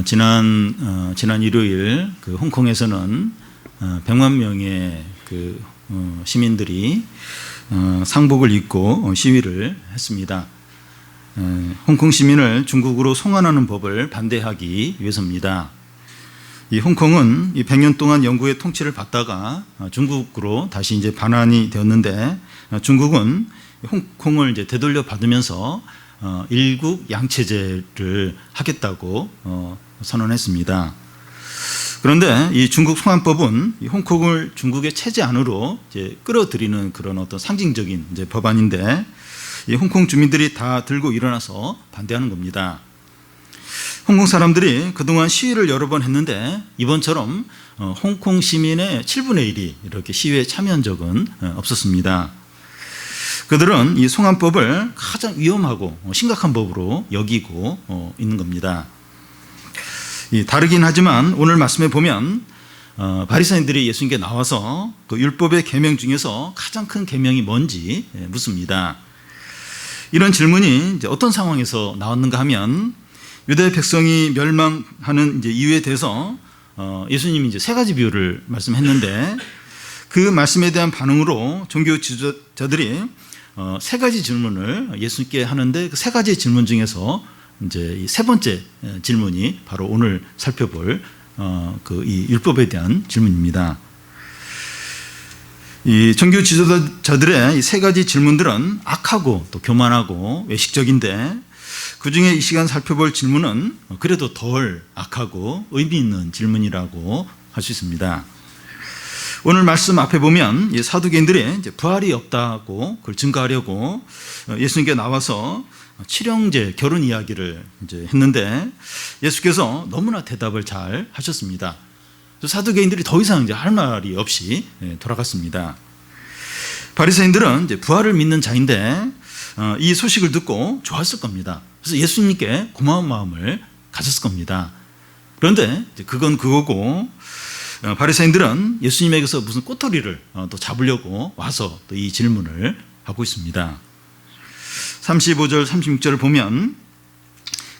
지난 일요일 그 홍콩에서는 100만 명의 그 시민들이 상복을 입고 시위를 했습니다. 홍콩 시민을 중국으로 송환하는 법을 반대하기 위해서입니다. 이 홍콩은 이 100년 동안 영국의 통치를 받다가 중국으로 다시 이제 반환이 되었는데, 중국은 홍콩을 이제 되돌려 받으면서 일국 양체제를 하겠다고 선언했습니다. 그런데 이 중국 송환법은 이 홍콩을 중국의 체제 안으로 이제 끌어들이는 그런 어떤 상징적인 이제 법안인데, 이 홍콩 주민들이 다 들고 일어나서 반대하는 겁니다. 홍콩 사람들이 그동안 시위를 여러 번 했는데 이번처럼 홍콩 시민의 7분의 1이 이렇게 시위에 참여한 적은 없었습니다. 그들은 이 송환법을 가장 위험하고 심각한 법으로 여기고 있는 겁니다. 다르긴 하지만 오늘 말씀에 보면 바리새인들이 예수님께 나와서 그 율법의 계명 중에서 가장 큰 계명이 뭔지 묻습니다. 이런 질문이 이제 어떤 상황에서 나왔는가 하면, 유대 백성이 멸망하는 이제 이유에 대해서 예수님이 이제 3가지 비유를 말씀했는데, 그 말씀에 대한 반응으로 종교 지도자들이 3가지 질문을 예수님께 하는데, 그 3가지 질문 중에서 이제 이 3번째 질문이 바로 오늘 살펴볼 그 이 율법에 대한 질문입니다. 이 종교 지도자들의 이 3가지 질문들은 악하고 또 교만하고 외식적인데, 그 중에 이 시간 살펴볼 질문은 그래도 덜 악하고 의미 있는 질문이라고 할 수 있습니다. 오늘 말씀 앞에 보면 이 사두개인들이 이제 부활이 없다고 그걸 증거하려고 예수님께 나와서 칠형제 결혼 이야기를 이제 했는데, 예수께서 너무나 대답을 잘 하셨습니다. 사두개인들이 더 이상 이제 할 말이 없이 돌아갔습니다. 바리새인들은 이제 부활을 믿는 자인데 이 소식을 듣고 좋았을 겁니다. 그래서 예수님께 고마운 마음을 가졌을 겁니다. 그런데 그건 그거고, 바리새인들은 예수님에게서 무슨 꼬투리를 또 잡으려고 와서 또 이 질문을 하고 있습니다. 35절 36절을 보면,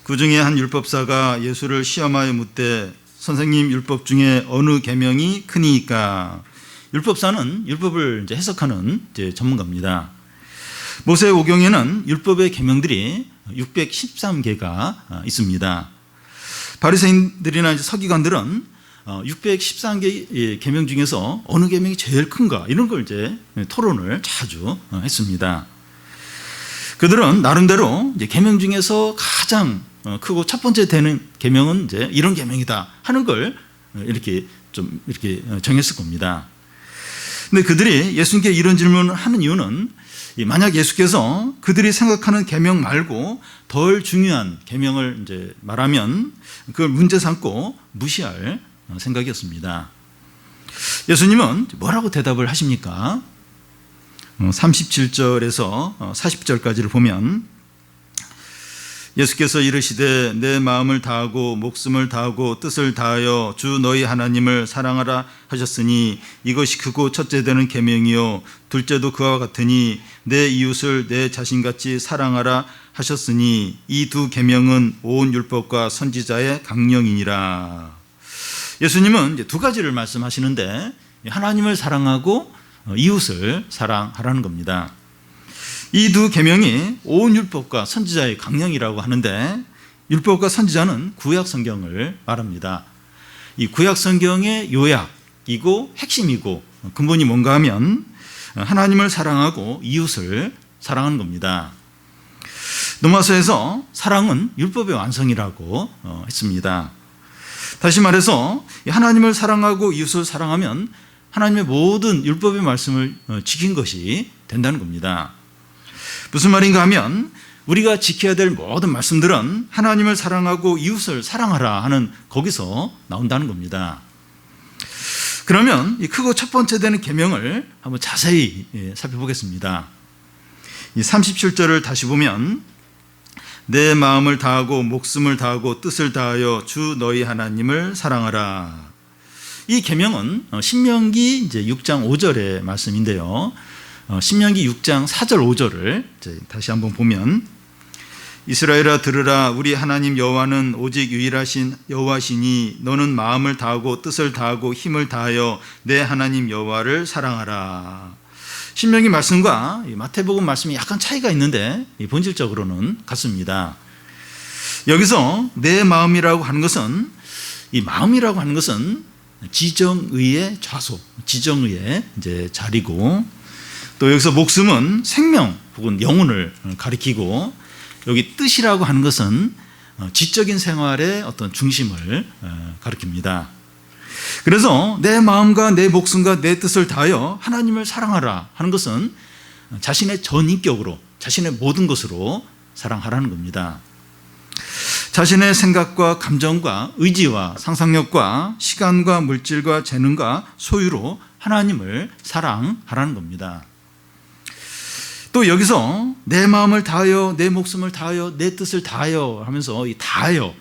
그 중에 한 율법사가 예수를 시험하여 묻되 선생님, 율법 중에 어느 계명이 크니까? 율법사는 율법을 이제 해석하는 이제 전문가입니다. 모세 오경에는 율법의 계명들이 613개가 있습니다. 바리새인들이나 이제 서기관들은 613개 계명 중에서 어느 계명이 제일 큰가, 이런 걸 이제 토론을 자주 했습니다. 그들은 나름대로 이제 계명 중에서 가장 크고 첫 번째 되는 계명은 이제 이런 계명이다 하는 걸 이렇게 좀 이렇게 정했을 겁니다. 근데 그들이 예수님께 이런 질문을 하는 이유는, 만약 예수께서 그들이 생각하는 계명 말고 덜 중요한 계명을 이제 말하면 그걸 문제 삼고 무시할 생각이었습니다. 예수님은 뭐라고 대답을 하십니까? 37절에서 40절까지를 보면, 예수께서 이르시되 내 마음을 다하고 목숨을 다하고 뜻을 다하여 주 너희 하나님을 사랑하라 하셨으니 이것이 크고 첫째 되는 계명이요 둘째도 그와 같으니 내 이웃을 내 자신같이 사랑하라 하셨으니 이 2 계명은 온 율법과 선지자의 강령이니라. 예수님은 이제 2가지를 말씀하시는데, 하나님을 사랑하고 이웃을 사랑하라는 겁니다. 이 2 계명이 온 율법과 선지자의 강령이라고 하는데, 율법과 선지자는 구약 성경을 말합니다. 이 구약 성경의 요약이고 핵심이고 근본이 뭔가 하면 하나님을 사랑하고 이웃을 사랑하는 겁니다. 로마서에서 사랑은 율법의 완성이라고 했습니다. 다시 말해서 하나님을 사랑하고 이웃을 사랑하면 하나님의 모든 율법의 말씀을 지킨 것이 된다는 겁니다. 무슨 말인가 하면, 우리가 지켜야 될 모든 말씀들은 하나님을 사랑하고 이웃을 사랑하라 하는 거기서 나온다는 겁니다. 그러면 이 크고 첫 번째 되는 계명을 한번 자세히 살펴보겠습니다. 이 37절을 다시 보면, 내 마음을 다하고 목숨을 다하고 뜻을 다하여 주 너희 하나님을 사랑하라. 이 계명은 신명기 이제 6장 5절의 말씀인데요. 신명기 6장 4절 5절을 다시 한번 보면, 이스라엘아 들으라. 우리 하나님 여호와는 오직 유일하신 여호와시니 너는 마음을 다하고 뜻을 다하고 힘을 다하여 내 하나님 여호와를 사랑하라. 신명기 말씀과 마태복음 말씀이 약간 차이가 있는데 본질적으로는 같습니다. 여기서 내 마음이라고 하는 것은, 이 마음이라고 하는 것은 지정의의 좌소, 지정의의 이제 자리고, 또 여기서 목숨은 생명 혹은 영혼을 가리키고, 여기 뜻이라고 하는 것은 지적인 생활의 어떤 중심을 가리킵니다. 그래서 내 마음과 내 목숨과 내 뜻을 다하여 하나님을 사랑하라 하는 것은 자신의 전인격으로, 자신의 모든 것으로 사랑하라는 겁니다. 자신의 생각과 감정과 의지와 상상력과 시간과 물질과 재능과 소유로 하나님을 사랑하라는 겁니다. 또 여기서 내 마음을 다하여, 내 목숨을 다하여, 내 뜻을 다하여 하면서 이 다하여,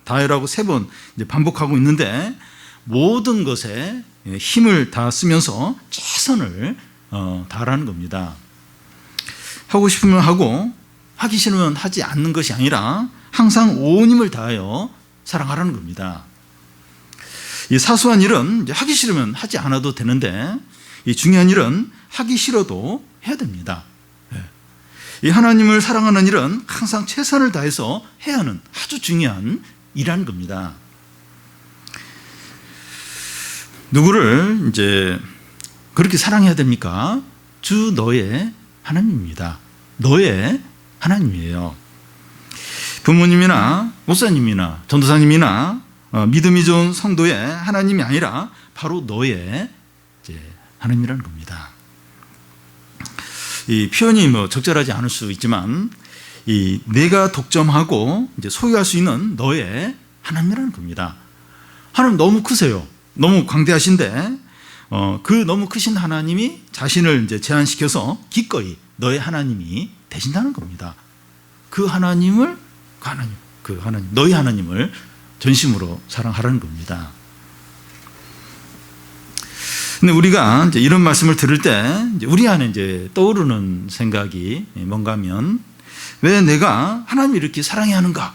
다하여라고 3번 반복하고 있는데, 모든 것에 힘을 다 쓰면서 최선을 다하라는 겁니다. 하고 싶으면 하고 하기 싫으면 하지 않는 것이 아니라 항상 온 힘을 다하여 사랑하라는 겁니다. 이 사소한 일은 이제 하기 싫으면 하지 않아도 되는데, 이 중요한 일은 하기 싫어도 해야 됩니다. 이 하나님을 사랑하는 일은 항상 최선을 다해서 해야 하는 아주 중요한 일이라는 겁니다. 누구를 이제 그렇게 사랑해야 됩니까? 주 너의 하나님입니다. 너의 하나님이에요. 부모님이나 목사님이나 전도사님이나 믿음이 좋은 성도의 하나님이 아니라 바로 너의 이제 하나님이라는 겁니다. 이 표현이 뭐 적절하지 않을 수 있지만, 이 내가 독점하고 이제 소유할 수 있는 너의 하나님이라는 겁니다. 하나님 너무 크세요. 너무 광대하신데, 그 너무 크신 하나님이 자신을 이제 제한시켜서 기꺼이 너의 하나님이 되신다는 겁니다. 그 하나님을, 너희 하나님을 전심으로 사랑하라는 겁니다. 근데 우리가 이제 이런 말씀을 들을 때 이제 우리 안에 이제 떠오르는 생각이 뭔가 하면, 왜 내가 하나님을 이렇게 사랑해야 하는가?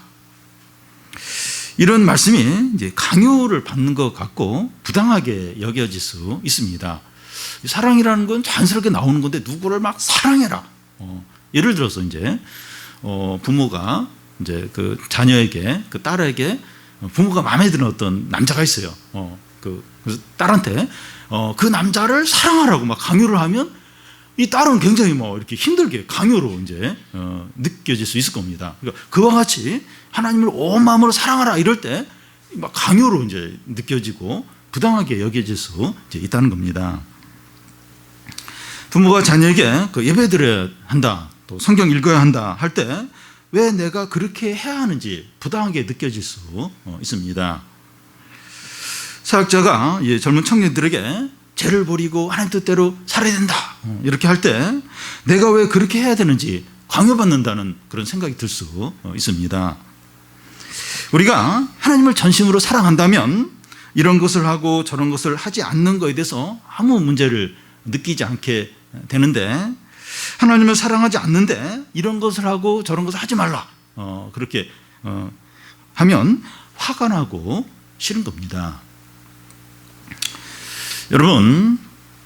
이런 말씀이 이제 강요를 받는 것 같고 부당하게 여겨질 수 있습니다. 사랑이라는 건 자연스럽게 나오는 건데 누구를 막 사랑해라. 예를 들어서 이제 부모가 이제 그 자녀에게, 그 딸에게 부모가 마음에 드는 어떤 남자가 있어요. 그래서 딸한테 그 남자를 사랑하라고 막 강요를 하면 이 딸은 굉장히 뭐 이렇게 힘들게 강요로 이제 느껴질 수 있을 겁니다. 그러니까 그와 같이 하나님을 온 마음으로 사랑하라 이럴 때 막 강요로 이제 느껴지고 부당하게 여겨질 수 이제 있다는 겁니다. 부모가 자녀에게 그 예배 드려야 한다, 또 성경 읽어야 한다 할 때 왜 내가 그렇게 해야 하는지 부당하게 느껴질 수 있습니다. 사역자가 젊은 청년들에게 죄를 버리고 하나님 뜻대로 살아야 된다 이렇게 할 때 내가 왜 그렇게 해야 되는지 강요받는다는 그런 생각이 들 수 있습니다. 우리가 하나님을 전심으로 사랑한다면 이런 것을 하고 저런 것을 하지 않는 것에 대해서 아무 문제를 느끼지 않게 되는데, 하나님을 사랑하지 않는데 이런 것을 하고 저런 것을 하지 말라 그렇게 하면 화가 나고 싫은 겁니다. 여러분,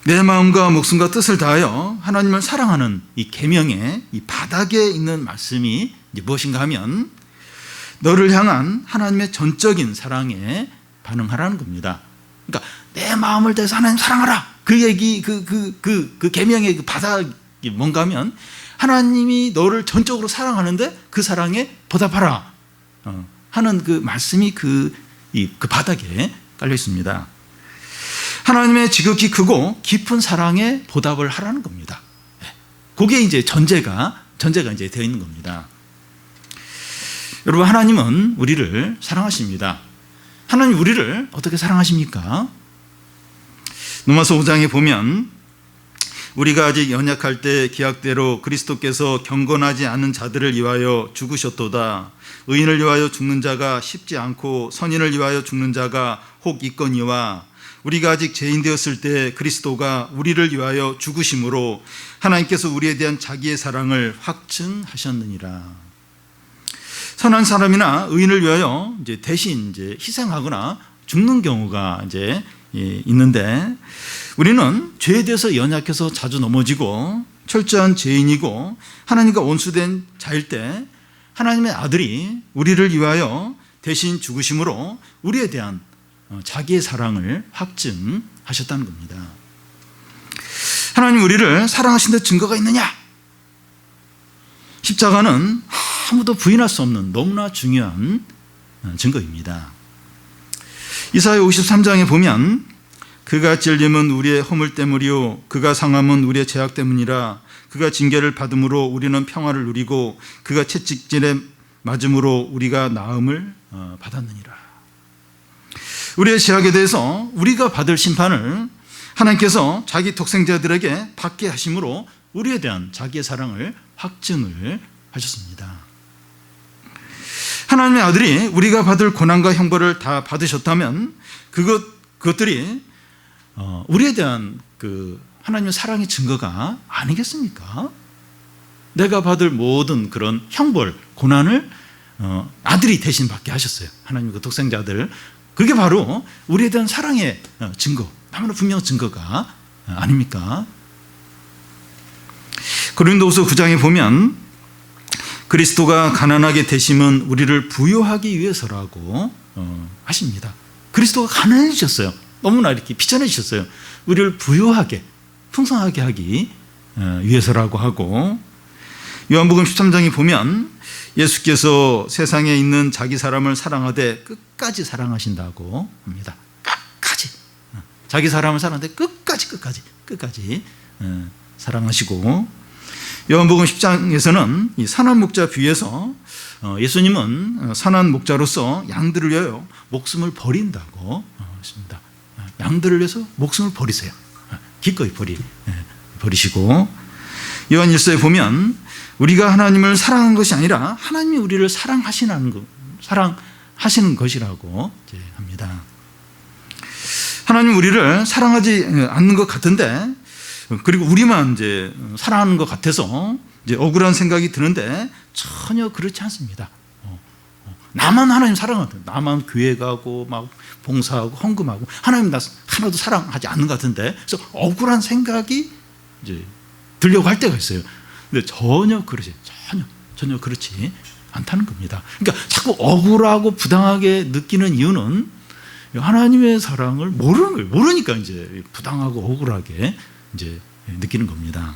내 마음과 목숨과 뜻을 다하여 하나님을 사랑하는 이 계명의 이 바닥에 있는 말씀이 이제 무엇인가 하면, 너를 향한 하나님의 전적인 사랑에 반응하라는 겁니다. 그러니까 내 마음을 다해서 하나님 사랑하라. 그 얘기, 그 계명의 그 바닥이 뭔가 하면 하나님이 너를 전적으로 사랑하는데 그 사랑에 보답하라 하는 그 말씀이 그 바닥에 깔려 있습니다. 하나님의 지극히 크고 깊은 사랑에 보답을 하라는 겁니다. 그게 이제 전제가 이제 되어 있는 겁니다. 여러분, 하나님은 우리를 사랑하십니다. 하나님 우리를 어떻게 사랑하십니까? 로마서 5장에 보면, 우리가 아직 연약할 때 기약대로 그리스도께서 경건하지 않은 자들을 위하여 죽으셨도다. 의인을 위하여 죽는 자가 쉽지 않고 선인을 위하여 죽는 자가 혹 있거니와, 우리가 아직 죄인 되었을 때 그리스도가 우리를 위하여 죽으심으로 하나님께서 우리에 대한 자기의 사랑을 확증하셨느니라. 선한 사람이나 의인을 위하여 이제 대신 이제 희생하거나 죽는 경우가 이제 있는데, 우리는 죄에 대해서 연약해서 자주 넘어지고 철저한 죄인이고 하나님과 원수된 자일 때 하나님의 아들이 우리를 위하여 대신 죽으심으로 우리에 대한 자기의 사랑을 확증하셨다는 겁니다. 하나님 우리를 사랑하신 데 증거가 있느냐? 십자가는 아무도 부인할 수 없는 너무나 중요한 증거입니다. 이사야 53장에 보면 그가 찔림은 우리의 허물 때문이요 그가 상함은 우리의 죄악 때문이라. 그가 징계를 받음으로 우리는 평화를 누리고 그가 채찍질에 맞음으로 우리가 나음을 받았느니라. 우리의 죄악에 대해서 우리가 받을 심판을 하나님께서 자기 독생자들에게 받게 하심으로 우리에 대한 자기의 사랑을 확증을 하셨습니다. 하나님의 아들이 우리가 받을 고난과 형벌을 다 받으셨다면 그것들이 우리에 대한 그 하나님의 사랑의 증거가 아니겠습니까? 내가 받을 모든 그런 형벌, 고난을 아들이 대신 받게 하셨어요. 하나님 그 독생자들. 그게 바로 우리에 대한 사랑의 증거, 너무나 분명한 증거가 아닙니까? 고린도후서 9장에 보면 그리스도가 가난하게 되심은 우리를 부유하기 위해서라고 하십니다. 그리스도가 가난해지셨어요. 너무나 이렇게 비천해 주셨어요. 우리를 부유하게, 풍성하게 하기 위해서라고 하고, 요한복음 13장에 보면 예수께서 세상에 있는 자기 사람을 사랑하되 끝까지 사랑하신다고 합니다. 끝까지. 자기 사람을 사랑하되 끝까지 사랑하시고, 요한복음 10장에서는 이 선한 목자 비유에서 예수님은 선한 목자로서 양들을 위하여 목숨을 버린다고 했습니다. 양들을 위해서 목숨을 버리세요. 기꺼이 버리시고, 요한 1서에 보면 우리가 하나님을 사랑한 것이 아니라 하나님이 우리를 사랑하시는 것이라고 합니다. 하나님 우리를 사랑하지 않는 것 같은데, 그리고 우리만 이제 사랑하는 것 같아서 이제 억울한 생각이 드는데 전혀 그렇지 않습니다. 나만 하나님 사랑하고, 나만 교회 가고 막 봉사하고 헌금하고 하나님 나 하나도 사랑하지 않는 것 같은데, 그래서 억울한 생각이 이제 들려고 할 때가 있어요. 근데 전혀 그렇지 않다는 겁니다. 그러니까 자꾸 억울하고 부당하게 느끼는 이유는 하나님의 사랑을 모르는 거예요. 모르니까 이제 부당하고 억울하게 이제 느끼는 겁니다.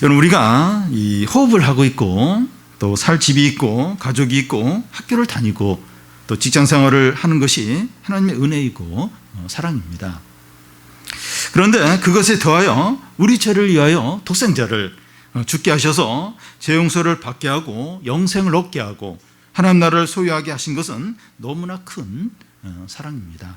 여러분, 우리가 이 호흡을 하고 있고 또 살 집이 있고 가족이 있고 학교를 다니고 또 직장 생활을 하는 것이 하나님의 은혜이고 사랑입니다. 그런데 그것에 더하여 우리 죄를 위하여 독생자를 죽게 하셔서 죄 용서를 받게 하고 영생을 얻게 하고 하나님 나라를 소유하게 하신 것은 너무나 큰 사랑입니다.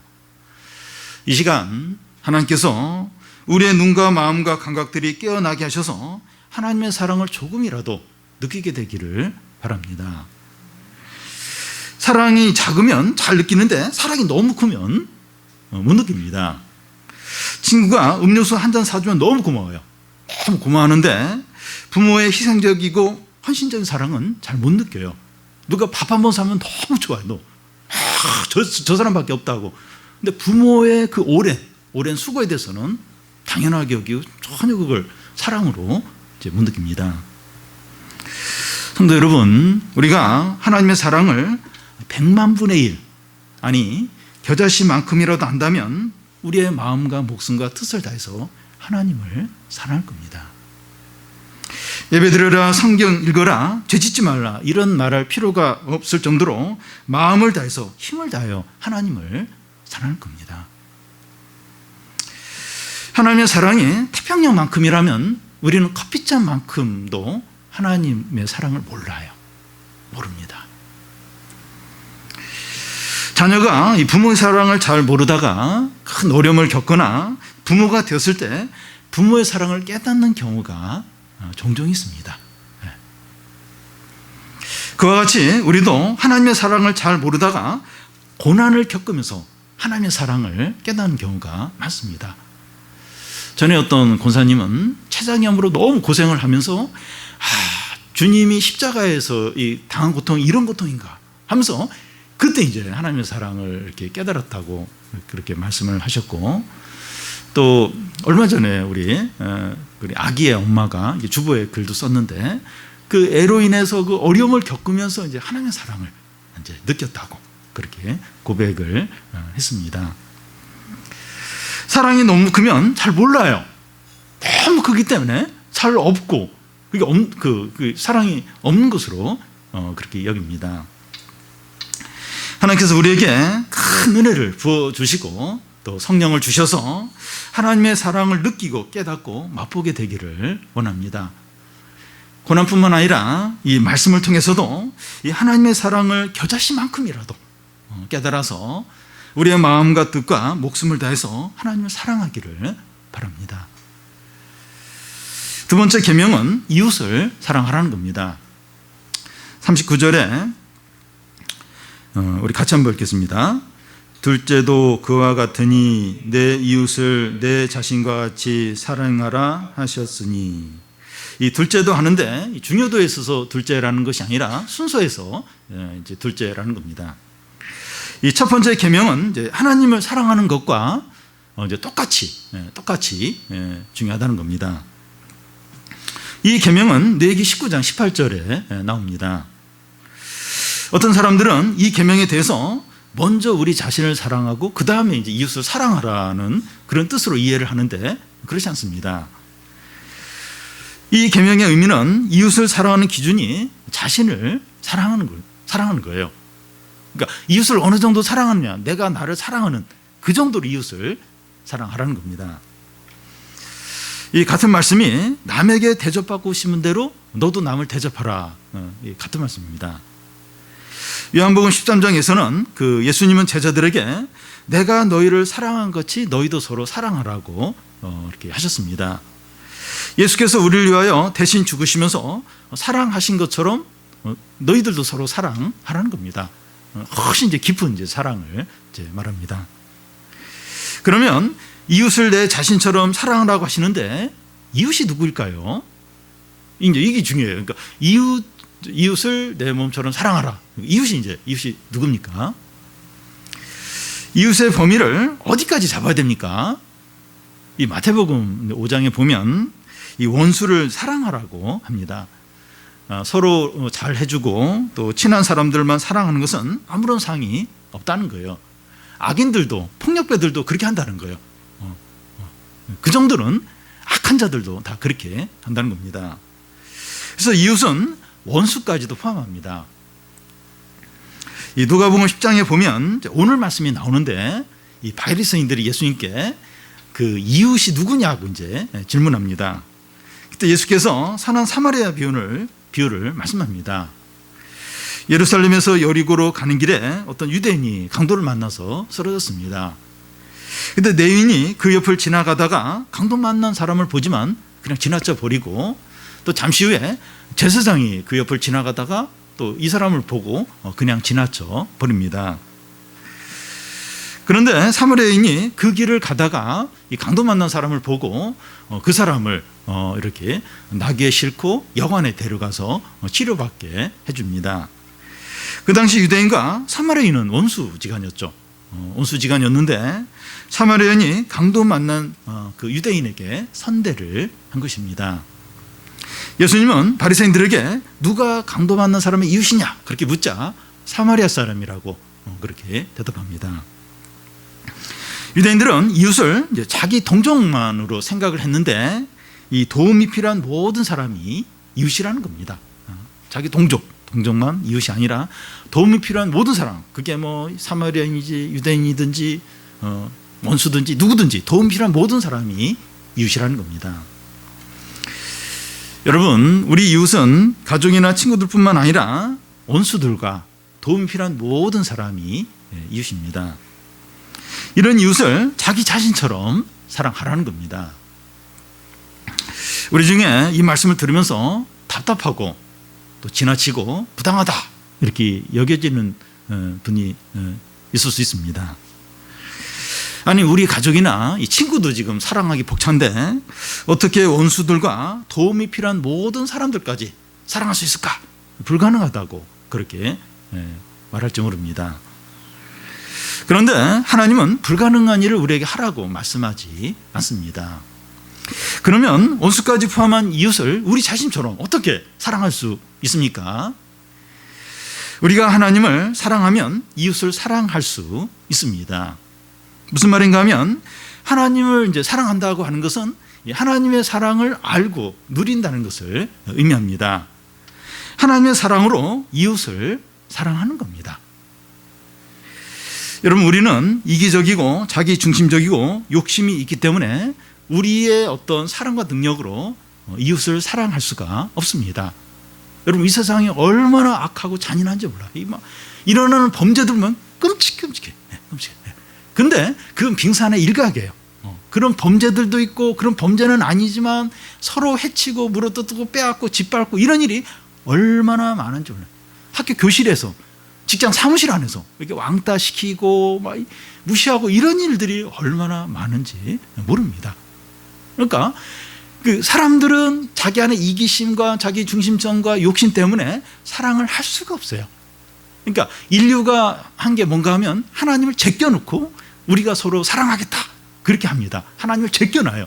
이 시간 하나님께서 우리의 눈과 마음과 감각들이 깨어나게 하셔서 하나님의 사랑을 조금이라도 느끼게 되기를 바랍니다. 사랑이 작으면 잘 느끼는데 사랑이 너무 크면 못 느낍니다. 친구가 음료수 한 잔 사주면 너무 고마워요. 너무 고마워하는데 부모의 희생적이고 헌신적인 사랑은 잘 못 느껴요. 누가 밥 한 번 사면 너무 좋아요. 저 사람밖에 없다고. 근데 부모의 그 오랜 수고에 대해서는 당연하게 여기고 전혀 그걸 사랑으로 이제 못 느낍니다. 성도 여러분, 우리가 하나님의 사랑을 100만 분의 1, 아니 겨자씨만큼이라도 안다면 우리의 마음과 목숨과 뜻을 다해서 하나님을 사랑할 겁니다. 예배드려라, 성경 읽어라, 죄짓지 말라, 이런 말할 필요가 없을 정도로 마음을 다해서 힘을 다하여 하나님을 사랑할 겁니다. 하나님의 사랑이 태평양만큼이라면 우리는 커피잔만큼도 하나님의 사랑을 모릅니다. 자녀가 이 부모의 사랑을 잘 모르다가 큰 어려움을 겪거나 부모가 되었을 때 부모의 사랑을 깨닫는 경우가 종종 있습니다. 그와 같이 우리도 하나님의 사랑을 잘 모르다가 고난을 겪으면서 하나님의 사랑을 깨닫는 경우가 많습니다. 전에 어떤 권사님은 췌장염으로 너무 고생을 하면서 주님이 십자가에서 이 당한 고통이 이런 고통인가 하면서 그때 이제 하나님의 사랑을 이렇게 깨달았다고 그렇게 말씀을 하셨고, 또 얼마 전에 우리 아기의 엄마가 주보에 글도 썼는데 그 애로 인해서 그 어려움을 겪으면서 이제 하나님의 사랑을 이제 느꼈다고 그렇게 고백을 했습니다. 사랑이 너무 크면 잘 몰라요. 너무 크기 때문에 잘 없고 그 사랑이 없는 것으로 그렇게 여깁니다. 하나님께서 우리에게 큰 은혜를 부어주시고 또 성령을 주셔서 하나님의 사랑을 느끼고 깨닫고 맛보게 되기를 원합니다. 고난뿐만 아니라 이 말씀을 통해서도 이 하나님의 사랑을 겨자씨만큼이라도 깨달아서 우리의 마음과 뜻과 목숨을 다해서 하나님을 사랑하기를 바랍니다. 두 번째 계명은 이웃을 사랑하라는 겁니다. 39절에 우리 같이 한번 읽겠습니다. 둘째도 그와 같으니 내 이웃을 내 자신과 같이 사랑하라 하셨으니, 이 둘째도 하는데 중요도에 있어서 둘째라는 것이 아니라 순서에서 이제 둘째라는 겁니다. 이 첫 번째 계명은 이제 하나님을 사랑하는 것과 이제 똑같이 중요하다는 겁니다. 이 계명은 레위기 19장 18절에 나옵니다. 어떤 사람들은 이 계명에 대해서 먼저 우리 자신을 사랑하고 그 다음에 이제 이웃을 사랑하라는 그런 뜻으로 이해를 하는데 그렇지 않습니다. 이 계명의 의미는 이웃을 사랑하는 기준이 자신을 사랑하는 거예요. 그러니까 이웃을 어느 정도 사랑하느냐, 내가 나를 사랑하는 그 정도로 이웃을 사랑하라는 겁니다. 이 같은 말씀이 남에게 대접받고 싶은 대로 너도 남을 대접하라, 같은 말씀입니다. 요한복음 13장에서는 그 예수님은 제자들에게 내가 너희를 사랑한 것이 너희도 서로 사랑하라고 이렇게 하셨습니다. 예수께서 우리를 위하여 대신 죽으시면서 사랑하신 것처럼 너희들도 서로 사랑하라는 겁니다. 훨씬 이제 깊은 이제 사랑을 이제 말합니다. 그러면 이웃을 내 자신처럼 사랑하라고 하시는데 이웃이 누구일까요? 이제 이게 중요해요. 그러니까 이웃을 내 몸처럼 사랑하라. 이웃이 누굽니까? 이웃의 범위를 어디까지 잡아야 됩니까? 이 마태복음 5장에 보면 이 원수를 사랑하라고 합니다. 서로 잘 해주고 또 친한 사람들만 사랑하는 것은 아무런 상이 없다는 거예요. 악인들도 폭력배들도 그렇게 한다는 거예요. 그 정도는 악한 자들도 다 그렇게 한다는 겁니다. 그래서 이웃은 원수까지도 포함합니다. 이 누가복음 10장에 보면 오늘 말씀이 나오는데 이 바리새인들이 예수님께 그 이웃이 누구냐고 이제 질문합니다. 그때 예수께서 선한 사마리아 비유를 말씀합니다. 예루살렘에서 여리고로 가는 길에 어떤 유대인이 강도를 만나서 쓰러졌습니다. 근데 레위인이 그 옆을 지나가다가 강도 만난 사람을 보지만 그냥 지나쳐 버리고, 또 잠시 후에 제사장이 그 옆을 지나가다가 또 이 사람을 보고 그냥 지나쳐 버립니다. 그런데 사마리아인이 그 길을 가다가 이 강도 만난 사람을 보고 그 사람을 이렇게 나귀에 싣고 여관에 데려가서 치료받게 해줍니다. 그 당시 유대인과 사마리아인은 원수지간이었죠. 원수지간이었는데 사마리아인이 강도 만난 그 유대인에게 선대를 한 것입니다. 예수님은 바리새인들에게 누가 강도 만난 사람의 이웃이냐 그렇게 묻자 사마리아 사람이라고 그렇게 대답합니다. 유대인들은 이웃을 이제 자기 동족만으로 생각을 했는데 이 도움이 필요한 모든 사람이 이웃이라는 겁니다. 자기 동족만 이웃이 아니라 도움이 필요한 모든 사람, 그게 뭐 사마리아인이지 유대인이든지 원수든지 누구든지 도움이 필요한 모든 사람이 이웃이라는 겁니다. 여러분, 우리 이웃은 가족이나 친구들뿐만 아니라 원수들과 도움이 필요한 모든 사람이 이웃입니다. 이런 이웃을 자기 자신처럼 사랑하라는 겁니다. 우리 중에 이 말씀을 들으면서 답답하고 또 지나치고 부당하다 이렇게 여겨지는 분이 있을 수 있습니다. 아니, 우리 가족이나 이 친구도 지금 사랑하기 벅찬데 어떻게 원수들과 도움이 필요한 모든 사람들까지 사랑할 수 있을까? 불가능하다고 그렇게 말할지 모릅니다. 그런데 하나님은 불가능한 일을 우리에게 하라고 말씀하지 않습니다. 그러면 원수까지 포함한 이웃을 우리 자신처럼 어떻게 사랑할 수 있습니까? 우리가 하나님을 사랑하면 이웃을 사랑할 수 있습니다. 무슨 말인가 하면 하나님을 이제 사랑한다고 하는 것은 하나님의 사랑을 알고 누린다는 것을 의미합니다. 하나님의 사랑으로 이웃을 사랑하는 겁니다. 여러분, 우리는 이기적이고 자기중심적이고 욕심이 있기 때문에 우리의 어떤 사랑과 능력으로 이웃을 사랑할 수가 없습니다. 여러분, 이 세상이 얼마나 악하고 잔인한지 몰라요. 일어나는 범죄들만 끔찍해. 근데 그건 빙산의 일각이에요. 그런 범죄들도 있고 그런 범죄는 아니지만 서로 해치고 물어뜯고 빼앗고 짓밟고 이런 일이 얼마나 많은지 몰라요. 학교 교실에서, 직장 사무실 안에서 이렇게 왕따 시키고 막 무시하고 이런 일들이 얼마나 많은지 모릅니다. 그러니까 그 사람들은 자기 안에 이기심과 자기 중심성과 욕심 때문에 사랑을 할 수가 없어요. 그러니까 인류가 한 게 뭔가 하면 하나님을 제껴놓고 우리가 서로 사랑하겠다 그렇게 합니다. 하나님을 제껴놔요.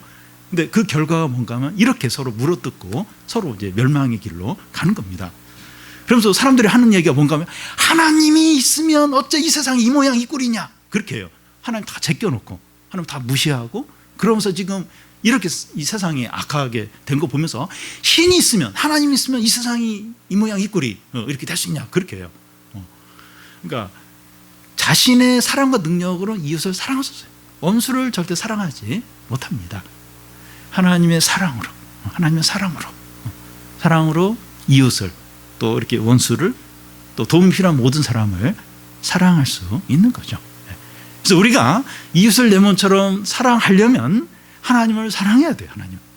근데 그 결과가 뭔가 하면 이렇게 서로 물어뜯고 서로 이제 멸망의 길로 가는 겁니다. 그러면서 사람들이 하는 얘기가 뭔가 하면 하나님이 있으면 어째 이 세상이 이 모양 이 꼴이냐 그렇게 해요. 하나님 다 제껴놓고 하나님 다 무시하고 그러면서 지금 이렇게 이 세상이 악하게 된 거 보면서 신이 있으면, 하나님이 있으면 이 세상이 이 모양 이 꼴이 이렇게 될 수 있냐 그렇게 해요. 그러니까 자신의 사랑과 능력으로 이웃을 사랑할 수 없어요. 원수를 절대 사랑하지 못합니다. 하나님의 사랑으로, 하나님의 사랑으로 이웃을, 또 이렇게 원수를, 또 도움 필요한 모든 사람을 사랑할 수 있는 거죠. 그래서 우리가 이웃을 내 몸처럼 사랑하려면 하나님을 사랑해야 돼요.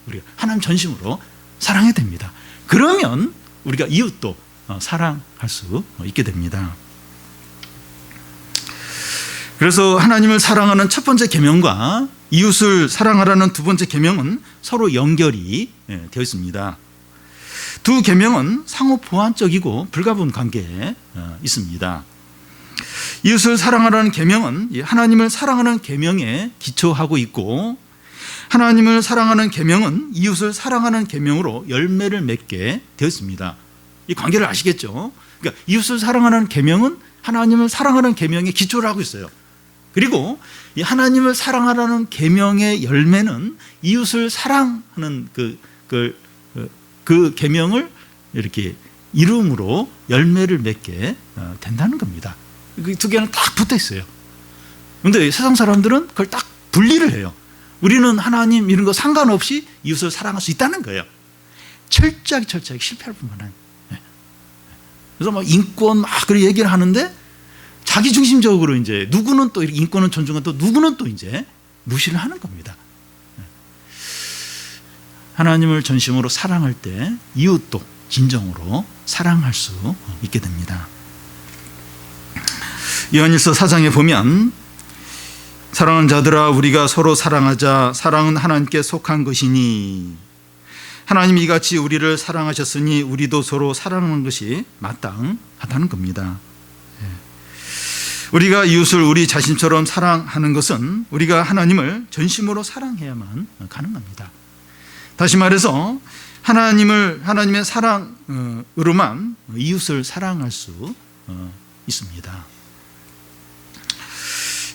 우리가 하나님 전심으로 사랑해야 됩니다. 그러면 우리가 이웃도 사랑할 수 있게 됩니다. 그래서 하나님을 사랑하는 첫 번째 계명과 이웃을 사랑하라는 두 번째 계명은 서로 연결이 되어 있습니다. 두 계명은 상호 보완적이고 불가분 관계에 있습니다. 이웃을 사랑하라는 계명은 하나님을 사랑하는 계명에 기초하고 있고, 하나님을 사랑하는 계명은 이웃을 사랑하는 계명으로 열매를 맺게 되었습니다. 이 관계를 아시겠죠? 그러니까 이웃을 사랑하는 계명은 하나님을 사랑하는 계명에 기초를 하고 있어요. 그리고 이 하나님을 사랑하라는 계명의 열매는 이웃을 사랑하는 그 계명을 이렇게 이름으로 열매를 맺게 된다는 겁니다. 그 두 개는 딱 붙어 있어요. 그런데 세상 사람들은 그걸 딱 분리를 해요. 우리는 하나님 이런 거 상관없이 이웃을 사랑할 수 있다는 거예요. 철저하게 실패할 뿐만 아니에요. 그래서 막 인권 막 그렇게 얘기를 하는데 자기 중심적으로 이제 누구는 또 인권을 존중하고 또 누구는 또 이제 무시를 하는 겁니다. 하나님을 전심으로 사랑할 때 이웃도 진정으로 사랑할 수 있게 됩니다. 요한일서 4장에 보면 사랑하는 자들아 우리가 서로 사랑하자. 사랑은 하나님께 속한 것이니 하나님이 이같이 우리를 사랑하셨으니 우리도 서로 사랑하는 것이 마땅하다는 겁니다. 우리가 이웃을 우리 자신처럼 사랑하는 것은 우리가 하나님을 전심으로 사랑해야만 가능합니다. 다시 말해서 하나님의 사랑으로만 이웃을 사랑할 수 있습니다.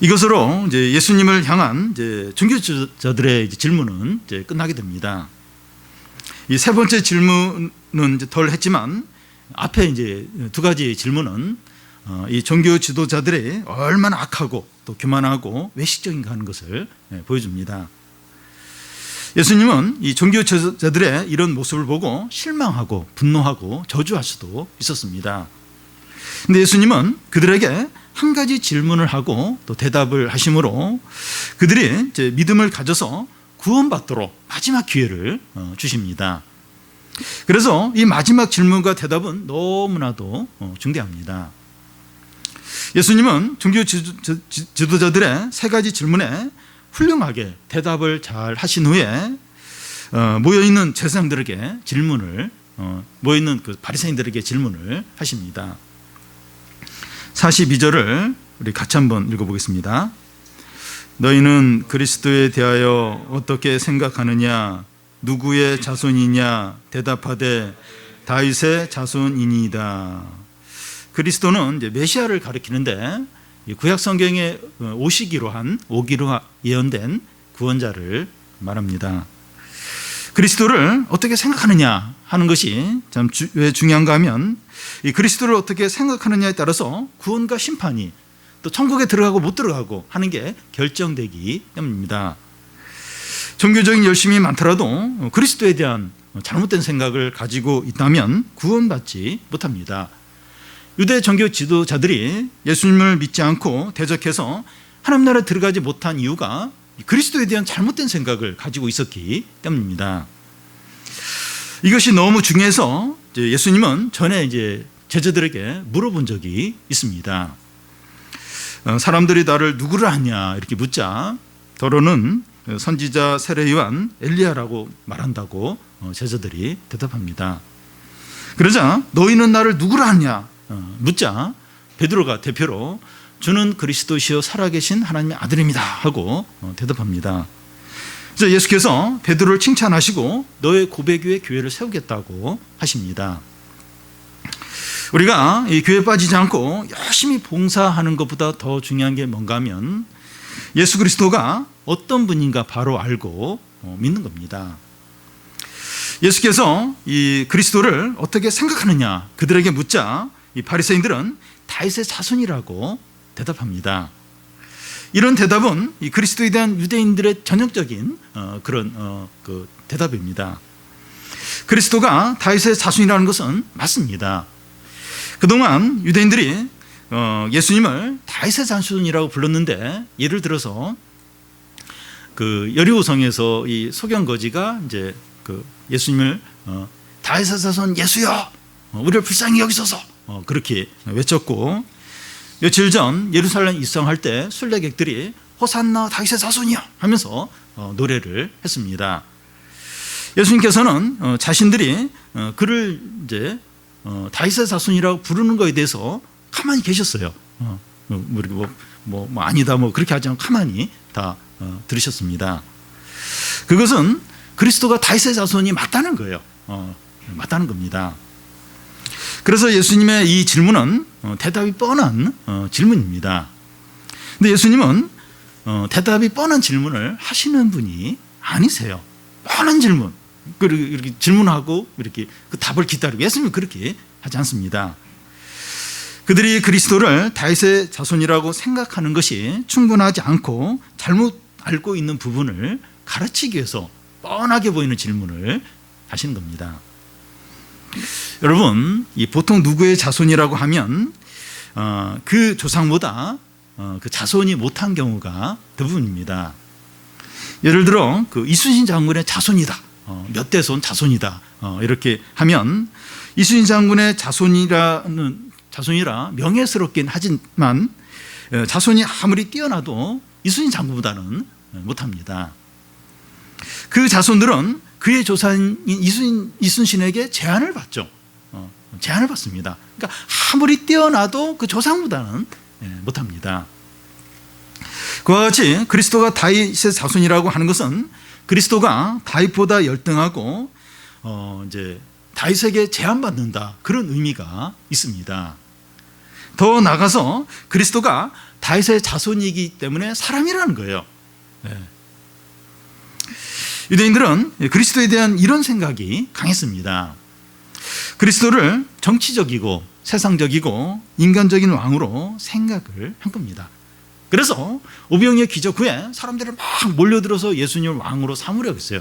이것으로 이제 예수님을 향한 이제 종교주의자들의 질문은 이제 끝나게 됩니다. 이 세 번째 질문은 이제 덜 했지만 앞에 이제 두 가지 질문은 이 종교 지도자들이 얼마나 악하고 또 교만하고 외식적인가 하는 것을 보여줍니다. 예수님은 이 종교 지도자들의 이런 모습을 보고 실망하고 분노하고 저주할 수도 있었습니다. 그런데 예수님은 그들에게 한 가지 질문을 하고 또 대답을 하심으로 그들이 이제 믿음을 가져서 구원받도록 마지막 기회를 주십니다. 그래서 이 마지막 질문과 대답은 너무나도 중대합니다. 예수님은 종교 지도자들의 세 가지 질문에 훌륭하게 대답을 잘 하신 후에 모여있는 제사장들에게 질문을 모여있는 그 바리새인들에게 질문을 하십니다. 42절을 우리 같이 한번 읽어보겠습니다. 너희는 그리스도에 대하여 어떻게 생각하느냐? 누구의 자손이냐? 대답하되 다윗의 자손이니이다. 그리스도는 이제 메시아를 가리키는데 구약 성경에 오기로 예언된 구원자를 말합니다. 그리스도를 어떻게 생각하느냐 하는 것이 참 왜 중요한가 하면 이 그리스도를 어떻게 생각하느냐에 따라서 구원과 심판이 또 천국에 들어가고 못 들어가고 하는 게 결정되기 때문입니다. 종교적인 열심이 많더라도 그리스도에 대한 잘못된 생각을 가지고 있다면 구원받지 못합니다. 유대 종교 지도자들이 예수님을 믿지 않고 대적해서 하나님 나라에 들어가지 못한 이유가 그리스도에 대한 잘못된 생각을 가지고 있었기 때문입니다. 이것이 너무 중요해서 예수님은 전에 이제 제자들에게 물어본 적이 있습니다. 사람들이 나를 누구를 아냐 이렇게 묻자 더러는 선지자 세례 요한 엘리야라고 말한다고 제자들이 대답합니다. 그러자 너희는 나를 누구를 아냐 묻자 베드로가 대표로 주는 그리스도시요 살아계신 하나님의 아들입니다 하고 대답합니다. 그래서 예수께서 베드로를 칭찬하시고 너의 고백 위에 교회를 세우겠다고 하십니다. 우리가 이 교회에 빠지지 않고 열심히 봉사하는 것보다 더 중요한 게 뭔가 하면 예수 그리스도가 어떤 분인가 바로 알고 믿는 겁니다. 예수께서 이 그리스도를 어떻게 생각하느냐 그들에게 묻자 이 바리새인들은 다윗의 자손이라고 대답합니다. 이런 대답은 이 그리스도에 대한 유대인들의 전형적인 그런 그 대답입니다. 그리스도가 다윗의 자손이라는 것은 맞습니다. 그동안 유대인들이 예수님을 다윗의 자손이라고 불렀는데 예를 들어서 그 여리고성에서 이 소경거지가 이제 그 예수님을 다윗의 자손 예수여 우리를 불쌍히 여기소서 그렇게 외쳤고 며칠 전 예루살렘 입성할 때 순례객들이 호산나 다윗의 자손이여 하면서 노래를 했습니다. 예수님께서는 자신들이 그를 이제 다윗의 자손이라고 부르는 것에 대해서 가만히 계셨어요. 아니다 그렇게 하지 않고 가만히 다 들으셨습니다. 그것은 그리스도가 다윗의 자손이 맞다는 거예요. 맞다는 겁니다. 그래서 예수님의 이 질문은 대답이 뻔한 질문입니다. 근데 예수님은 대답이 뻔한 질문을 하시는 분이 아니세요. 뻔한 질문 그리고 이렇게 질문하고 이렇게 그 답을 기다리고 예수님은 그렇게 하지 않습니다. 그들이 그리스도를 다윗의 자손이라고 생각하는 것이 충분하지 않고 잘못 알고 있는 부분을 가르치기 위해서 뻔하게 보이는 질문을 하시는 겁니다. 여러분, 이 보통 누구의 자손이라고 하면 그 조상보다 그 자손이 못한 경우가 대부분입니다. 예를 들어 그 이순신 장군의 자손이다, 몇 대손 자손이다 이렇게 하면 이순신 장군의 자손이라 명예스럽긴 하지만 자손이 아무리 뛰어나도 이순신 장군보다는 못합니다. 그 자손들은 그의 조상인 이순신에게 제한을 받죠. 제한을 받습니다. 그러니까 아무리 뛰어나도 그 조상보다는 못합니다. 그와 같이 그리스도가 다윗의 자손이라고 하는 것은 그리스도가 다윗보다 열등하고 이제 다윗에게 제한받는다 그런 의미가 있습니다. 더 나아가서 그리스도가 다윗의 자손이기 때문에 사람이라는 거예요. 유대인들은 그리스도에 대한 이런 생각이 강했습니다. 그리스도를 정치적이고 세상적이고 인간적인 왕으로 생각을 한 겁니다. 그래서 오병이어 기적 후에 사람들이 막 몰려들어서 예수님을 왕으로 삼으려고 했어요.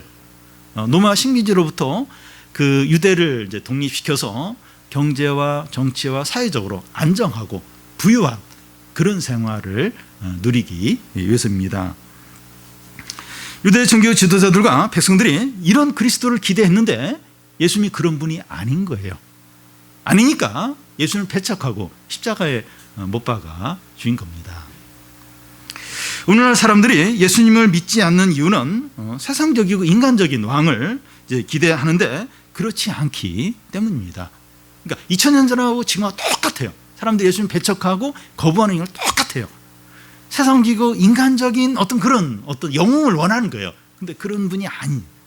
로마 식민지로부터 그 유대를 이제 독립시켜서 경제와 정치와 사회적으로 안정하고 부유한 그런 생활을 누리기 위해서입니다. 유대 종교 지도자들과 백성들이 이런 그리스도를 기대했는데 예수님이 그런 분이 아닌 거예요. 아니니까 예수님을 배척하고 십자가에 못 박아 주인 겁니다. 오늘날 사람들이 예수님을 믿지 않는 이유는 세상적이고 인간적인 왕을 이제 기대하는데 그렇지 않기 때문입니다. 그러니까 2000년 전하고 지금하고 똑같아요. 사람들이 예수님 배척하고 거부하는 걸 똑같아요. 세상적이고 인간적인 그런 영웅을 원하는 거예요. 근데 그런 분이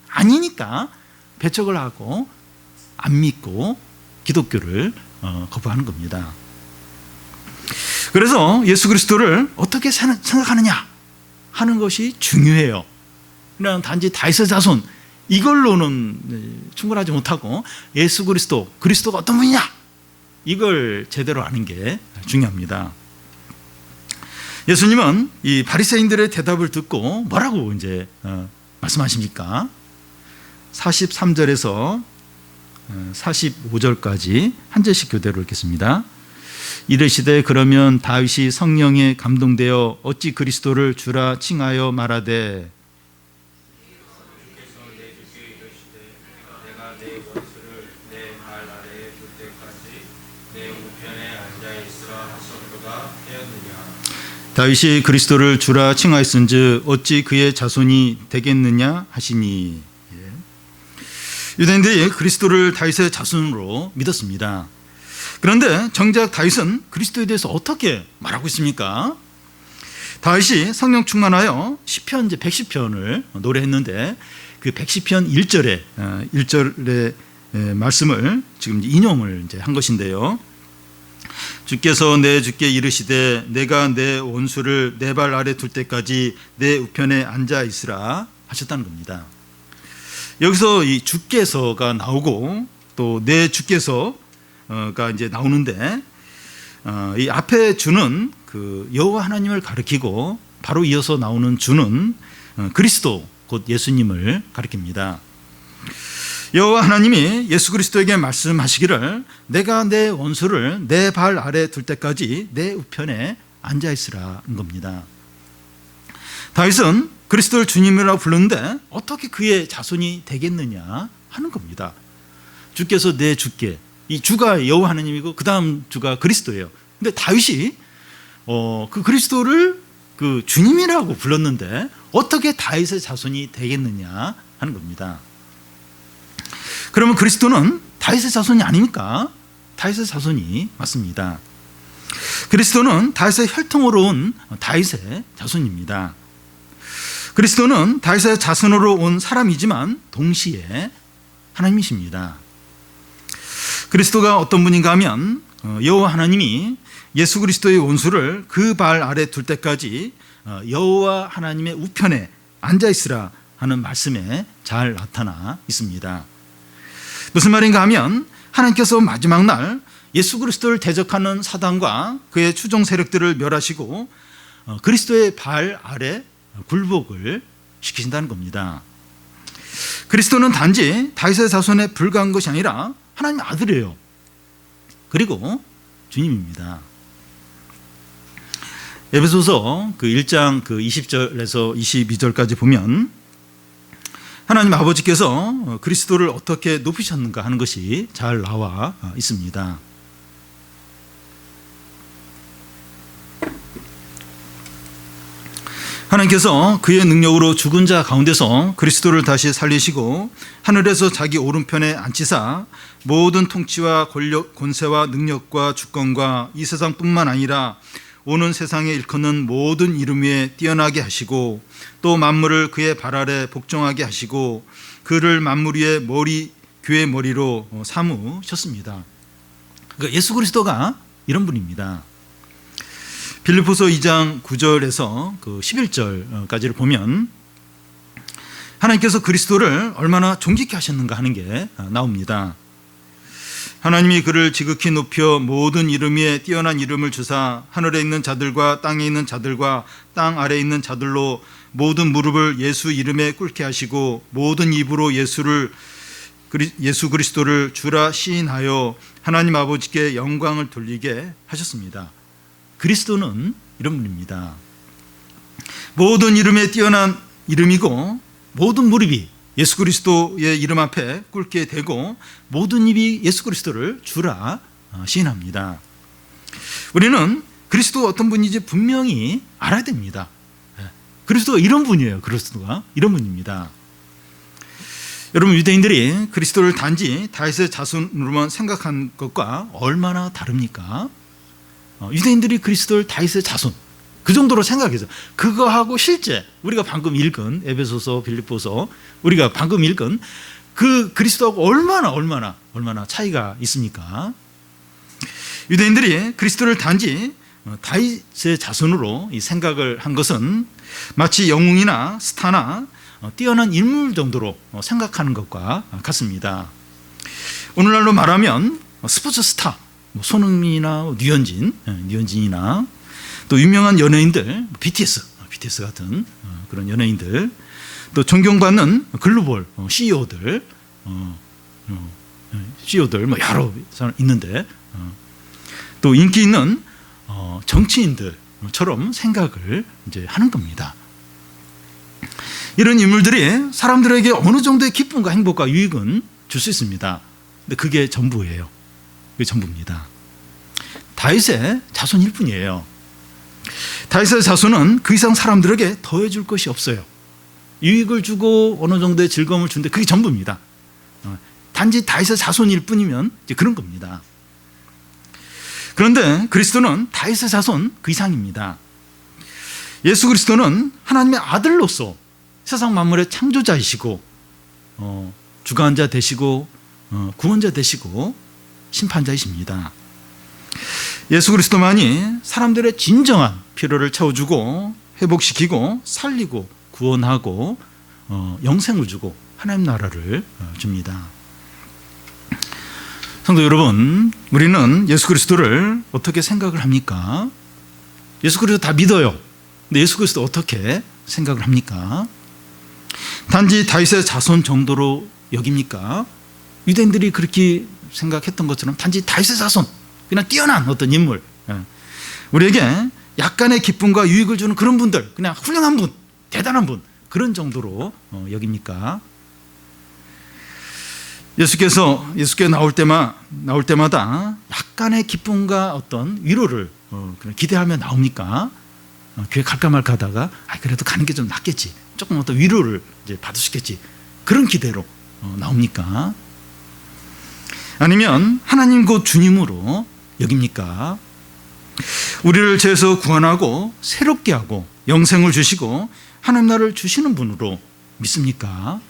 아니니까 배척을 하고 안 믿고 기독교를 거부하는 겁니다. 그래서 예수 그리스도를 어떻게 생각하느냐 하는 것이 중요해요. 그냥 단지 다윗의 자손 이걸로는 충분하지 못하고 예수 그리스도가 어떤 분이냐 이걸 제대로 아는 게 중요합니다. 예수님은 이 바리새인들의 대답을 듣고 뭐라고 이제 말씀하십니까? 43절에서 45절까지 한 절씩 교대로 읽겠습니다. 이르시되 그러면 다윗이 성령에 감동되어 어찌 그리스도를 주라 칭하여 말하되 내가 내 원수를 내 발 아래에 둘 때까지 내 우편에 앉아 있으라 하셨도다 하였느냐. 다윗이 그리스도를 주라 칭하였은즉 어찌 그의 자손이 되겠느냐 하시니. 유대인들이 그리스도를 다윗의 자손으로 믿었습니다. 그런데 정작 다윗은 그리스도에 대해서 어떻게 말하고 있습니까? 다윗이 성령 충만하여 시편 110편을 노래했는데 그 110편 1절의 말씀을 지금 인용을 이제 한 것인데요. 주께서 내 주께 이르시되 내가 내 원수를 내 발 아래 둘 때까지 내 우편에 앉아 있으라 하셨다는 겁니다. 여기서 이 주께서가 나오고 또 내 주께서가 이제 나오는데 이 앞에 주는 그 여호와 하나님을 가리키고 바로 이어서 나오는 주는 그리스도 곧 예수님을 가리킵니다. 여호와 하나님이 예수 그리스도에게 말씀하시기를 내가 내 원수를 내 발 아래 둘 때까지 내 우편에 앉아 있으라는 겁니다. 다윗은 그리스도를 주님이라고 부르는데 어떻게 그의 자손이 되겠느냐 하는 겁니다. 주께서 내 주께, 이 주가 여호와 하나님이고 그 다음 주가 그리스도예요. 근데 다윗이 그 그리스도를 그 주님이라고 불렀는데 어떻게 다윗의 자손이 되겠느냐 하는 겁니다. 그러면 그리스도는 다윗의 자손이 아닙니까? 다윗의 자손이 맞습니다. 그리스도는 다윗의 혈통으로 온 다윗의 자손입니다. 그리스도는 다윗의 자손으로 온 사람이지만 동시에 하나님이십니다. 그리스도가 어떤 분인가 하면 여호와 하나님이 예수 그리스도의 원수를 그 발 아래 둘 때까지 여호와 하나님의 우편에 앉아 있으라 하는 말씀에 잘 나타나 있습니다. 무슨 말인가 하면 하나님께서 마지막 날 예수 그리스도를 대적하는 사단과 그의 추종 세력들을 멸하시고 그리스도의 발 아래 굴복을 시키신다는 겁니다. 그리스도는 단지 다윗의 자손에 불과한 것이 아니라 하나님의 아들이에요. 그리고 주님입니다. 에베소서 그 1장 그 20절에서 22절까지 보면 하나님 아버지께서 그리스도를 어떻게 높이셨는가 하는 것이 잘 나와 있습니다. 하나님께서 그의 능력으로 죽은 자 가운데서 그리스도를 다시 살리시고 하늘에서 자기 오른편에 앉히사 모든 통치와 권력, 권세와 능력과 주권과 이 세상뿐만 아니라 오는 세상에 일컫는 모든 이름 위에 뛰어나게 하시고 또 만물을 그의 발 아래 복종하게 하시고 그를 만물 위의 머리, 교의 머리로 삼으셨습니다. 그러니까 예수 그리스도가 이런 분입니다. 빌립보서 2장 9절에서 그 11절까지를 보면 하나님께서 그리스도를 얼마나 존귀케 하셨는가 하는 게 나옵니다. 하나님이 그를 지극히 높여 모든 이름 위에 뛰어난 이름을 주사 하늘에 있는 자들과 땅에 있는 자들과 땅 아래에 있는 자들로 모든 무릎을 예수 이름에 꿇게 하시고 모든 입으로 예수 그리스도를 주라 시인하여 하나님 아버지께 영광을 돌리게 하셨습니다. 그리스도는 이런 분입니다. 모든 이름에 뛰어난 이름이고 모든 무릎이 예수 그리스도의 이름 앞에 꿇게 되고 모든 입이 예수 그리스도를 주라 시인합니다. 우리는 그리스도가 어떤 분인지 분명히 알아야 됩니다. 그리스도가 이런 분이에요. 그리스도가 이런 분입니다. 여러분, 유대인들이 그리스도를 단지 다윗의 자손으로만 생각한 것과 얼마나 다릅니까? 유대인들이 그리스도를 다윗의 자손, 그 정도로 생각해서 그거하고 실제 우리가 방금 읽은 에베소서, 빌립보서, 우리가 방금 읽은 그 그리스도하고 얼마나 차이가 있습니까? 유대인들이 그리스도를 단지 다윗의 자손으로 이 생각을 한 것은 마치 영웅이나 스타나 뛰어난 인물 정도로 생각하는 것과 같습니다. 오늘날로 말하면 스포츠 스타, 손흥민이나 류현진이나 또 유명한 연예인들, BTS 같은 그런 연예인들, 또 존경받는 글로벌 CEO들 뭐 여러 사람 있는데, 또 인기 있는 정치인들처럼 생각을 이제 하는 겁니다. 이런 인물들이 사람들에게 어느 정도의 기쁨과 행복과 유익은 줄 수 있습니다. 근데 그게 전부예요. 그게 전부입니다. 다윗의 자손일 뿐이에요. 다윗의 자손은 그 이상 사람들에게 더해줄 것이 없어요. 유익을 주고 어느 정도의 즐거움을 주는데 그게 전부입니다. 단지 다윗의 자손일 뿐이면 이제 그런 겁니다. 그런데 그리스도는 다윗의 자손 그 이상입니다. 예수 그리스도는 하나님의 아들로서 세상 만물의 창조자이시고 주관자 되시고 구원자 되시고 심판자이십니다. 예수 그리스도만이 사람들의 진정한 필요를 채워주고 회복시키고 살리고 구원하고 영생을 주고 하나님 나라를 줍니다. 성도 여러분, 우리는 예수 그리스도를 어떻게 생각을 합니까? 예수 그리스도 다 믿어요. 근데 예수 그리스도 어떻게 생각을 합니까? 단지 다윗의 자손 정도로 여깁니까? 유대인들이 그렇게 생각했던 것처럼 단지 다윗의 자손, 그냥 뛰어난 어떤 인물, 우리에게 약간의 기쁨과 유익을 주는 그런 분들, 그냥 훌륭한 분, 대단한 분, 그런 정도로 여깁니까? 예수께 나올 때마다 약간의 기쁨과 어떤 위로를 기대하며 나옵니까? 교회 갈까 말까 하다가 그래도 가는 게 좀 낫겠지, 조금 어떤 위로를 이제 받을 수 있겠지, 그런 기대로 나옵니까? 아니면 하나님 곧 주님으로 여깁니까? 우리를 죄에서 구원하고 새롭게 하고 영생을 주시고 하나님 나라를 주시는 분으로 믿습니까?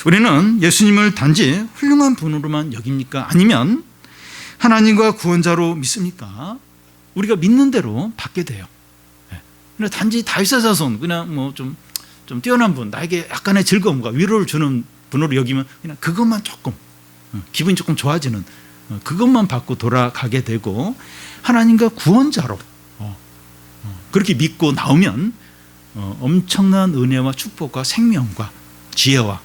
우리는 예수님을 단지 훌륭한 분으로만 여깁니까? 아니면 하나님과 구원자로 믿습니까? 우리가 믿는 대로 받게 돼요. 그냥 단지 다윗의 자손, 그냥 뭐 좀 뛰어난 분, 나에게 약간의 즐거움과 위로를 주는 분으로 여기면 그냥 그것만 조금, 기분이 조금 좋아지는 그것만 받고 돌아가게 되고, 하나님과 구원자로 그렇게 믿고 나오면 엄청난 은혜와 축복과 생명과 지혜와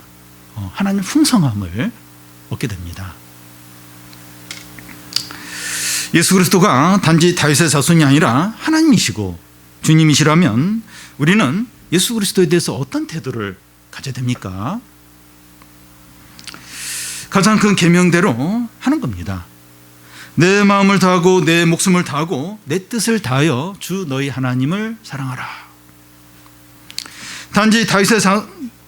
하나님 풍성함을 얻게 됩니다. 예수 그리스도가 단지 다윗의 자손이 아니라 하나님이시고 주님이시라면 우리는 예수 그리스도에 대해서 어떤 태도를 가져야 됩니까? 가장 큰 계명대로 하는 겁니다. 내 마음을 다하고 내 목숨을 다하고 내 뜻을 다하여 주 너희 하나님을 사랑하라. 단지 다윗의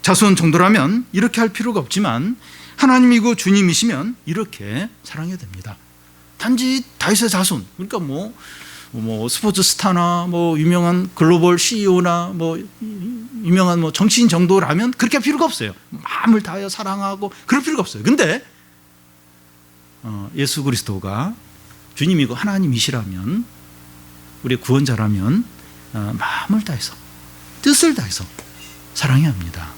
자손 정도라면 이렇게 할 필요가 없지만 하나님이고 주님이시면 이렇게 사랑해야 됩니다. 단지 다윗의 자손, 그러니까 뭐 스포츠 스타나 뭐 유명한 글로벌 CEO나 뭐 유명한 뭐 정치인 정도라면 그렇게 할 필요가 없어요. 마음을 다하여 사랑하고 그럴 필요가 없어요. 근데 예수 그리스도가 주님이고 하나님이시라면, 우리의 구원자라면 마음을 다해서 뜻을 다해서 사랑해야 합니다.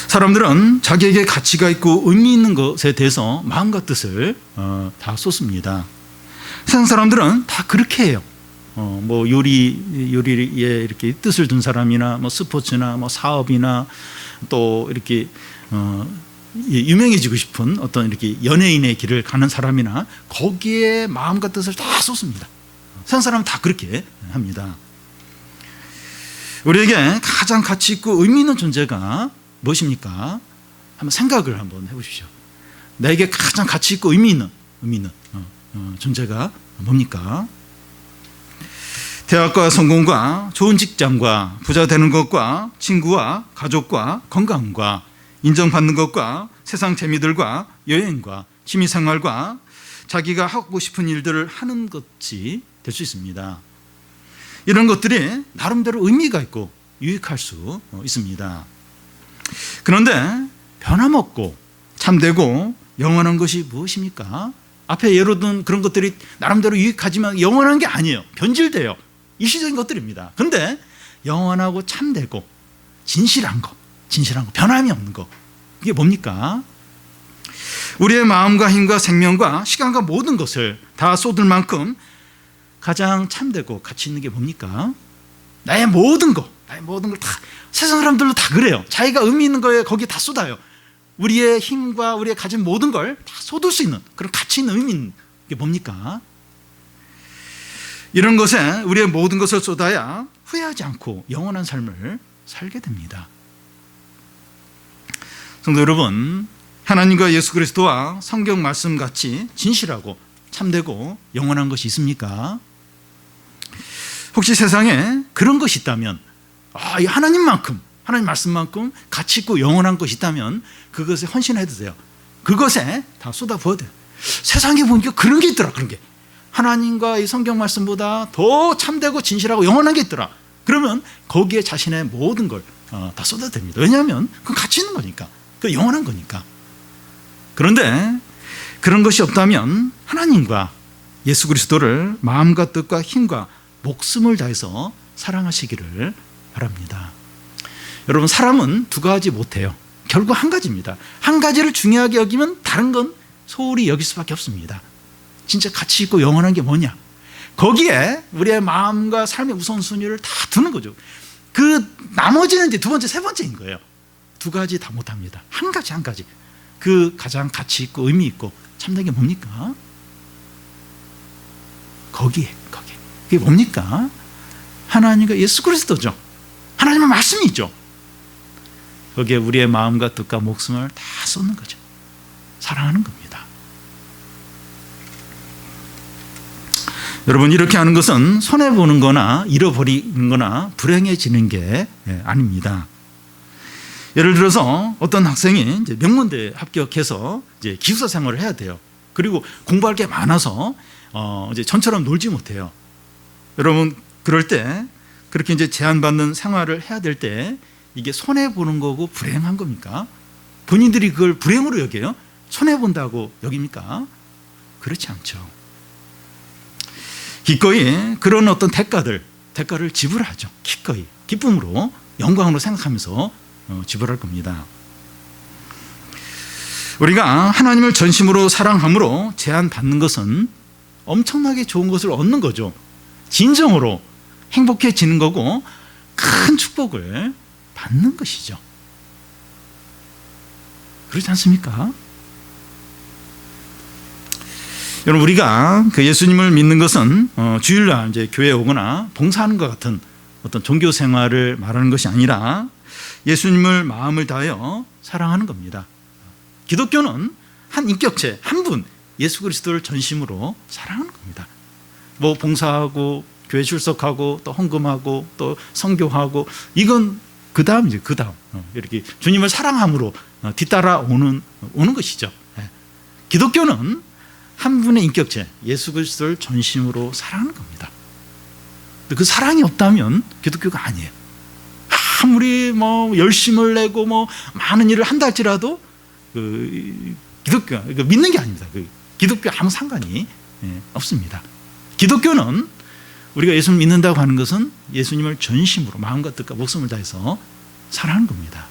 사람들은 자기에게 가치가 있고 의미 있는 것에 대해서 마음과 뜻을 다 쏟습니다. 세상 사람들은 다 그렇게 해요. 뭐 요리에 이렇게 뜻을 둔 사람이나 뭐 스포츠나 뭐 사업이나 또 이렇게 유명해지고 싶은 어떤 이렇게 연예인의 길을 가는 사람이나 거기에 마음과 뜻을 다 쏟습니다. 세상 사람은 다 그렇게 합니다. 우리에게 가장 가치 있고 의미 있는 존재가 무엇입니까? 한번 생각을 한번 해보십시오. 나에게 가장 가치 있고 의미 있는 존재가 뭡니까? 대학과 성공과 좋은 직장과 부자 되는 것과 친구와 가족과 건강과 인정받는 것과 세상 재미들과 여행과 취미생활과 자기가 하고 싶은 일들을 하는 것이 될 수 있습니다. 이런 것들이 나름대로 의미가 있고 유익할 수 있습니다. 그런데 변함없고 참되고 영원한 것이 무엇입니까? 앞에 예로 든 그런 것들이 나름대로 유익하지만 영원한 게 아니에요. 변질돼요. 일시적인 것들입니다. 그런데 영원하고 참되고 진실한 거, 변함이 없는 거, 그게 뭡니까? 우리의 마음과 힘과 생명과 시간과 모든 것을 다 쏟을 만큼 가장 참되고 가치 있는 게 뭡니까? 나의 모든 걸 다, 세상 사람들도 다 그래요. 자기가 의미 있는 거에 거기에 다 쏟아요. 우리의 힘과 우리의 가진 모든 걸 다 쏟을 수 있는 그런 가치 있는 의미 있는 게 뭡니까? 이런 것에 우리의 모든 것을 쏟아야 후회하지 않고 영원한 삶을 살게 됩니다. 성도 여러분, 하나님과 예수 그리스도와 성경 말씀 같이 진실하고 참되고 영원한 것이 있습니까? 혹시 세상에 그런 것이 있다면, 하나님 말씀만큼 가치 있고 영원한 것이 있다면 그것에 헌신해도 돼요. 그것에 다 쏟아부어야 돼요. 세상에 보니까 그런 게 있더라. 그런 게 하나님과 이 성경 말씀보다 더 참되고 진실하고 영원한 게 있더라. 그러면 거기에 자신의 모든 걸 다 쏟아야 됩니다. 왜냐하면 그건 가치 있는 거니까, 그 영원한 거니까. 그런데 그런 것이 없다면 하나님과 예수 그리스도를 마음과 뜻과 힘과 목숨을 다해서 사랑하시기를 바랍니다. 여러분, 사람은 두 가지 못해요. 결국 한 가지입니다. 한 가지를 중요하게 여기면 다른 건 소홀히 여길 수밖에 없습니다. 진짜 가치 있고 영원한 게 뭐냐? 거기에 우리의 마음과 삶의 우선순위를 다 두는 거죠. 그 나머지는 이제 두 번째, 세 번째인 거예요. 두 가지 다 못합니다. 한 가지. 그 가장 가치 있고 의미 있고 참된 게 뭡니까? 거기에. 그게 뭡니까? 하나님과 예수 그리스도죠. 하나님의 말씀이죠. 거기에 우리의 마음과 뜻과 목숨을 다 쏟는 거죠. 사랑하는 겁니다. 여러분, 이렇게 하는 것은 손해보는 거나 잃어버리는 거나 불행해지는 게 아닙니다. 예를 들어서 어떤 학생이 이제 명문대에 합격해서 이제 기숙사 생활을 해야 돼요. 그리고 공부할 게 많아서 이제 전처럼 놀지 못해요. 여러분, 그럴 때 그렇게 이제 제한받는 생활을 해야 될 때 이게 손해보는 거고 불행한 겁니까? 본인들이 그걸 불행으로 여겨요? 손해본다고 여깁니까? 그렇지 않죠. 기꺼이 그런 어떤 대가를 지불하죠. 기꺼이 기쁨으로 영광으로 생각하면서 지불할 겁니다. 우리가 하나님을 전심으로 사랑함으로 제한받는 것은 엄청나게 좋은 것을 얻는 거죠. 진정으로 행복해지는 거고 큰 축복을 받는 것이죠. 그렇지 않습니까? 여러분, 우리가 그 예수님을 믿는 것은 주일날 이제 교회에 오거나 봉사하는 것 같은 어떤 종교 생활을 말하는 것이 아니라 예수님을 마음을 다하여 사랑하는 겁니다. 기독교는 한 인격체, 한 분, 예수 그리스도를 전심으로 사랑하는 겁니다. 뭐 봉사하고 교회 출석하고 또 헌금하고 또 선교하고 이건 그 다음이죠. 이렇게 주님을 사랑함으로 뒤따라 오는 것이죠. 기독교는 한 분의 인격체, 예수 그리스도를 전심으로 사랑하는 겁니다. 그 사랑이 없다면 기독교가 아니에요. 아무리 뭐 열심을 내고 뭐 많은 일을 한다 할지라도 기독교 믿는 게 아닙니다. 기독교 아무 상관이 없습니다. 기독교는 우리가 예수를 믿는다고 하는 것은 예수님을 전심으로 마음과 뜻과 목숨을 다해서 사랑하는 겁니다.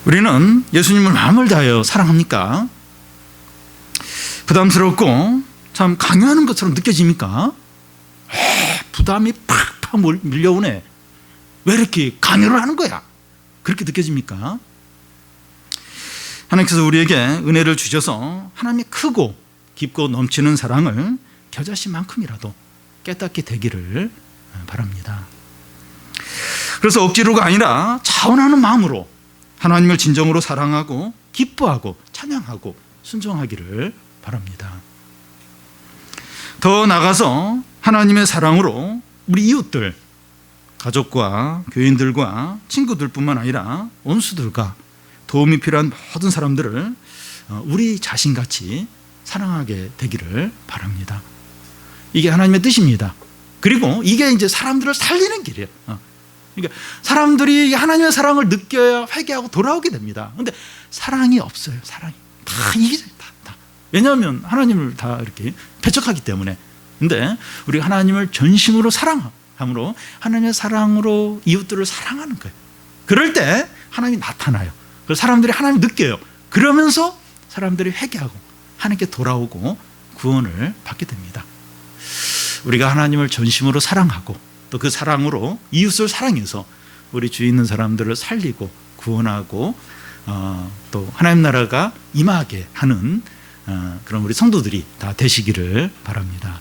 우리는 예수님을 마음을 다하여 사랑합니까? 부담스럽고 참 강요하는 것처럼 느껴집니까? 부담이 팍팍 밀려오네. 왜 이렇게 강요를 하는 거야? 그렇게 느껴집니까? 하나님께서 우리에게 은혜를 주셔서 하나님의 크고 깊고 넘치는 사랑을 겨자씨만큼이라도 깨닫게 되기를 바랍니다. 그래서 억지로가 아니라 자원하는 마음으로 하나님을 진정으로 사랑하고 기뻐하고 찬양하고 순종하기를 바랍니다. 더 나아가서 하나님의 사랑으로 우리 이웃들, 가족과 교인들과 친구들뿐만 아니라 원수들과 도움이 필요한 모든 사람들을 우리 자신같이 사랑하게 되기를 바랍니다. 이게 하나님의 뜻입니다. 그리고 이게 이제 사람들을 살리는 길이에요. 그러니까 사람들이 하나님의 사랑을 느껴야 회개하고 돌아오게 됩니다. 그런데 사랑이 없어요. 사랑이 다 이기적이다. 왜냐하면 하나님을 다 이렇게 배척하기 때문에. 근데 우리가 하나님을 전심으로 사랑함으로 하나님의 사랑으로 이웃들을 사랑하는 거예요. 그럴 때 하나님이 나타나요. 그래서 사람들이 하나님을 느껴요. 그러면서 사람들이 회개하고 하나님께 돌아오고 구원을 받게 됩니다. 우리가 하나님을 전심으로 사랑하고 또 그 사랑으로 이웃을 사랑해서 우리 주위에 있는 사람들을 살리고 구원하고 또 하나님 나라가 임하게 하는 그런 우리 성도들이 다 되시기를 바랍니다.